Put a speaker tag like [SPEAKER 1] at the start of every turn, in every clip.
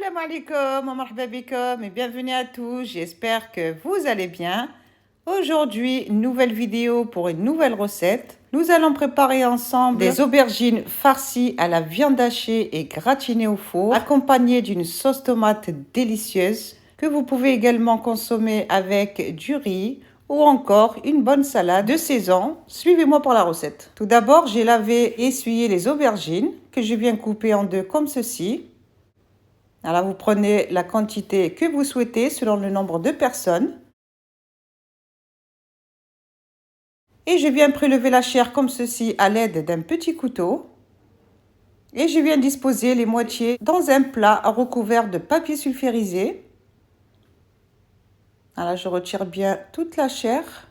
[SPEAKER 1] Salam alaikum, marhaba bikoum et bienvenue à tous. J'espère que vous allez bien. Aujourd'hui, une nouvelle vidéo pour une nouvelle recette. Nous allons préparer ensemble des aubergines farcies à la viande hachée et gratinées au four, accompagnées d'une sauce tomate délicieuse que vous pouvez également consommer avec du riz ou encore une bonne salade de saison. Suivez-moi pour la recette. Tout d'abord, j'ai lavé et essuyé les aubergines que je viens couper en deux comme ceci. Alors, vous prenez la quantité que vous souhaitez selon le nombre de personnes. Et je viens prélever la chair comme ceci à l'aide d'un petit couteau. Et je viens disposer les moitiés dans un plat recouvert de papier sulfurisé. Alors, je retire bien toute la chair.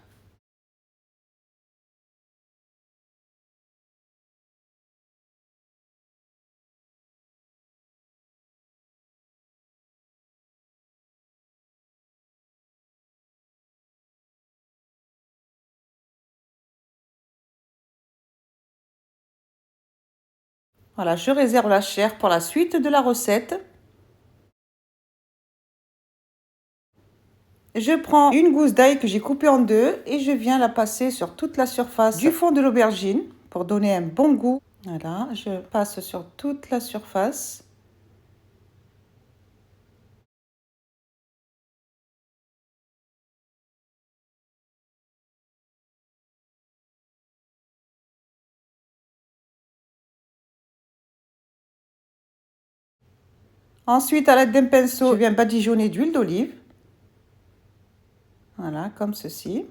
[SPEAKER 1] Voilà, je réserve la chair pour la suite de la recette. Je prends une gousse d'ail que j'ai coupée en deux et je viens la passer sur toute la surface du fond de l'aubergine pour donner un bon goût. Voilà, je passe sur toute la surface. Ensuite, à l'aide d'un pinceau, je viens badigeonner d'huile d'olive. Voilà, comme ceci.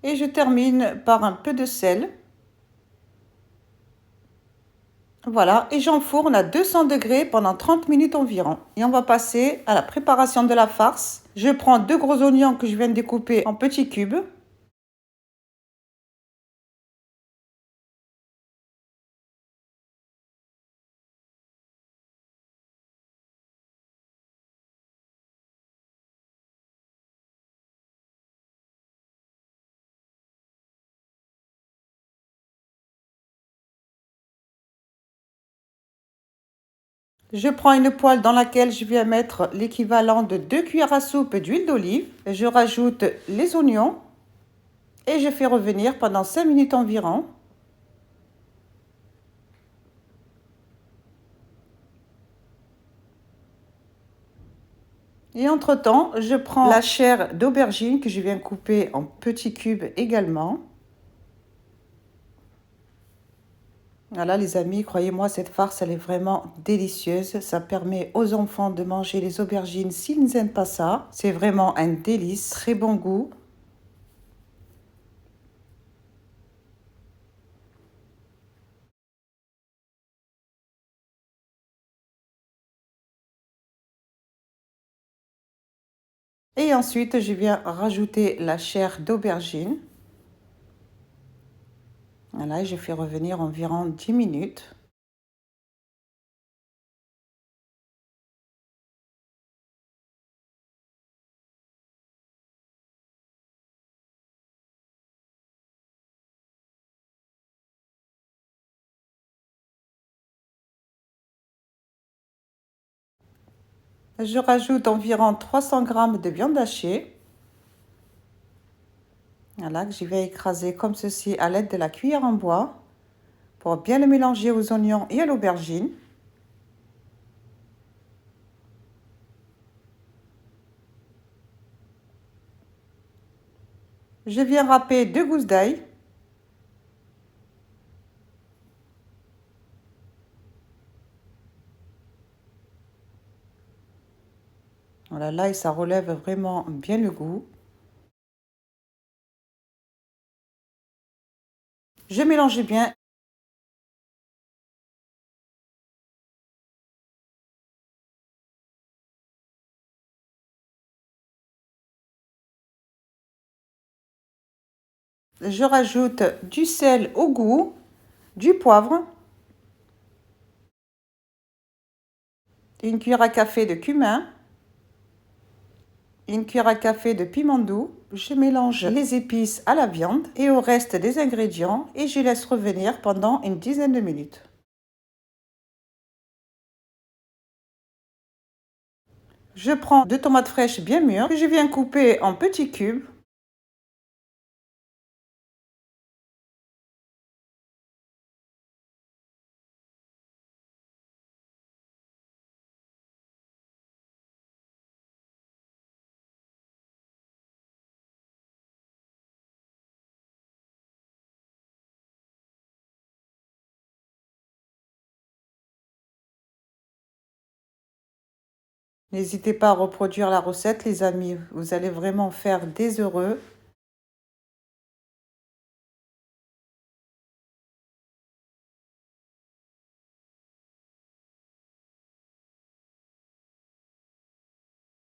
[SPEAKER 1] Et je termine par un peu de sel. Voilà, et j'enfourne à 200 degrés pendant 30 minutes environ. Et on va passer à la préparation de la farce. Je prends deux gros oignons que je viens de découper en petits cubes. Je prends une poêle dans laquelle je viens mettre l'équivalent de 2 cuillères à soupe d'huile d'olive. Je rajoute les oignons et je fais revenir pendant 5 minutes environ. Et entre-temps, je prends la chair d'aubergine que je viens couper en petits cubes également. Voilà les amis, croyez-moi, cette farce, elle est vraiment délicieuse. Ça permet aux enfants de manger les aubergines s'ils n'aiment pas ça. C'est vraiment un délice, très bon goût. Et ensuite, je viens rajouter la chair d'aubergine. Voilà, je fais revenir environ 10 minutes. Je rajoute environ 300 g de viande hachée. Voilà, que je vais écraser comme ceci à l'aide de la cuillère en bois pour bien le mélanger aux oignons et à l'aubergine. Je viens râper 2 gousses d'ail. Voilà, l'ail, ça relève vraiment bien le goût. Je mélange bien. Je rajoute du sel au goût, du poivre. une cuillère à café de cumin, une cuillère à café de piment doux. Je mélange les épices à la viande et au reste des ingrédients et je laisse revenir pendant une dizaine de minutes. Je prends 2 tomates fraîches bien mûres que je viens couper en petits cubes. N'hésitez pas à reproduire la recette, les amis. Vous allez vraiment faire des heureux.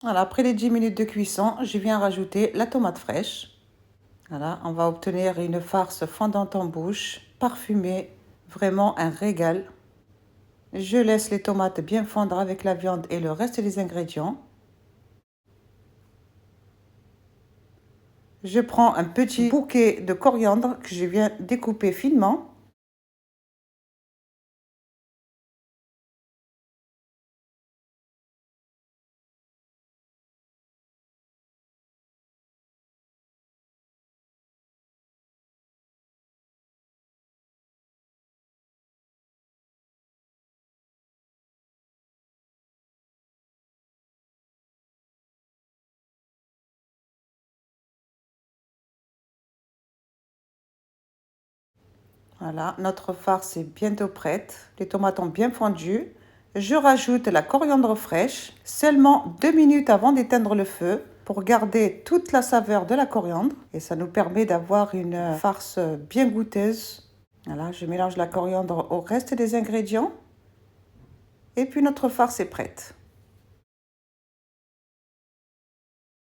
[SPEAKER 1] Voilà, après les 10 minutes de cuisson, je viens rajouter la tomate fraîche. Voilà, on va obtenir une farce fondante en bouche, parfumée, vraiment un régal. Je laisse les tomates bien fondre avec la viande et le reste des ingrédients. Je prends un petit bouquet de coriandre que je viens découper finement. Voilà, notre farce est bientôt prête. Les tomates ont bien fondu. Je rajoute la coriandre fraîche, seulement 2 minutes avant d'éteindre le feu pour garder toute la saveur de la coriandre. Et ça nous permet d'avoir une farce bien goûteuse. Voilà, je mélange la coriandre au reste des ingrédients. Et puis notre farce est prête.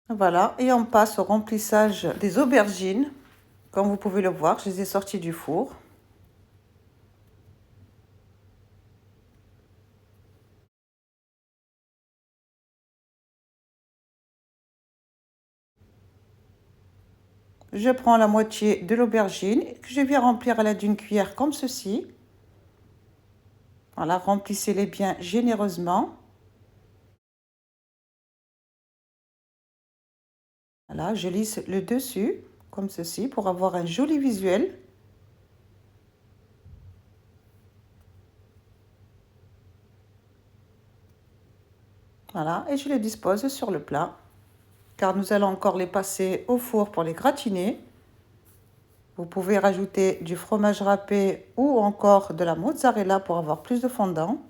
[SPEAKER 1] Voilà, et on passe au remplissage des aubergines. Comme vous pouvez le voir, je les ai sorties du four. Je prends la moitié de l'aubergine que je viens remplir à l'aide d'une cuillère comme ceci. Voilà, remplissez-les bien généreusement. Voilà, je lisse le dessus comme ceci pour avoir un joli visuel. Voilà, et je les dispose sur le plat, car nous allons encore les passer au four pour les gratiner. Vous pouvez rajouter du fromage râpé ou encore de la mozzarella pour avoir plus de fondant.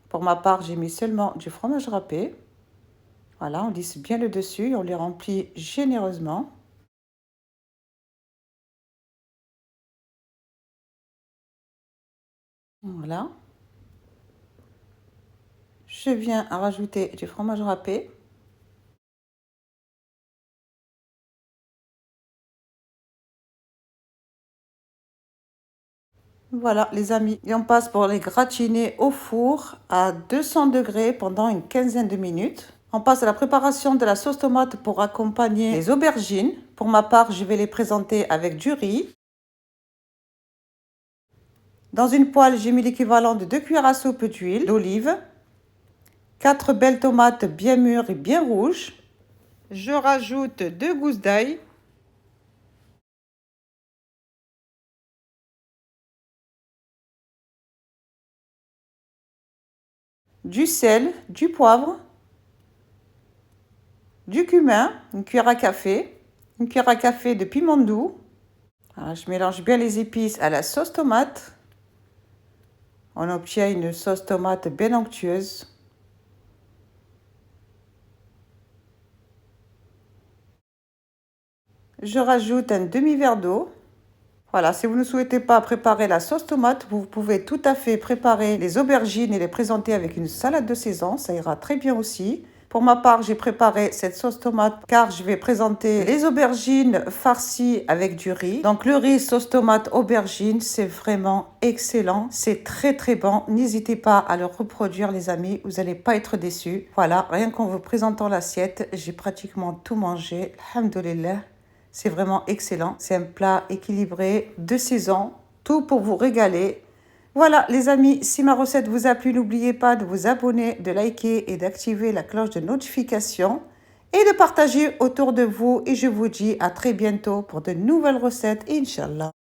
[SPEAKER 1] Pour ma part, j'ai mis seulement du fromage râpé. Voilà, on lisse bien le dessus et on les remplit généreusement. Voilà. Je viens à rajouter du fromage râpé. Voilà les amis, et on passe pour les gratiner au four à 200 degrés pendant une quinzaine de minutes. On passe à la préparation de la sauce tomate pour accompagner les aubergines. Pour ma part, je vais les présenter avec du riz. Dans une poêle, j'ai mis l'équivalent de 2 cuillères à soupe d'huile d'olive. 4 belles tomates bien mûres et bien rouges. Je rajoute 2 gousses d'ail. Du sel, du poivre, du cumin, une cuillère à café, une cuillère à café de piment doux. Alors, je mélange bien les épices à la sauce tomate. On obtient une sauce tomate bien onctueuse. Je rajoute un demi-verre d'eau. Voilà, si vous ne souhaitez pas préparer la sauce tomate, vous pouvez tout à fait préparer les aubergines et les présenter avec une salade de saison. Ça ira très bien aussi. Pour ma part, j'ai préparé cette sauce tomate car je vais présenter les aubergines farcies avec du riz. Donc le riz, sauce tomate, aubergine, c'est vraiment excellent. C'est très très bon. N'hésitez pas à le reproduire les amis, vous n'allez pas être déçus. Voilà, rien qu'en vous présentant l'assiette, j'ai pratiquement tout mangé. Alhamdoulilah, c'est vraiment excellent. C'est un plat équilibré de saison, tout pour vous régaler. Voilà les amis, si ma recette vous a plu, n'oubliez pas de vous abonner, de liker et d'activer la cloche de notification et de partager autour de vous. Et je vous dis à très bientôt pour de nouvelles recettes, Inch'Allah.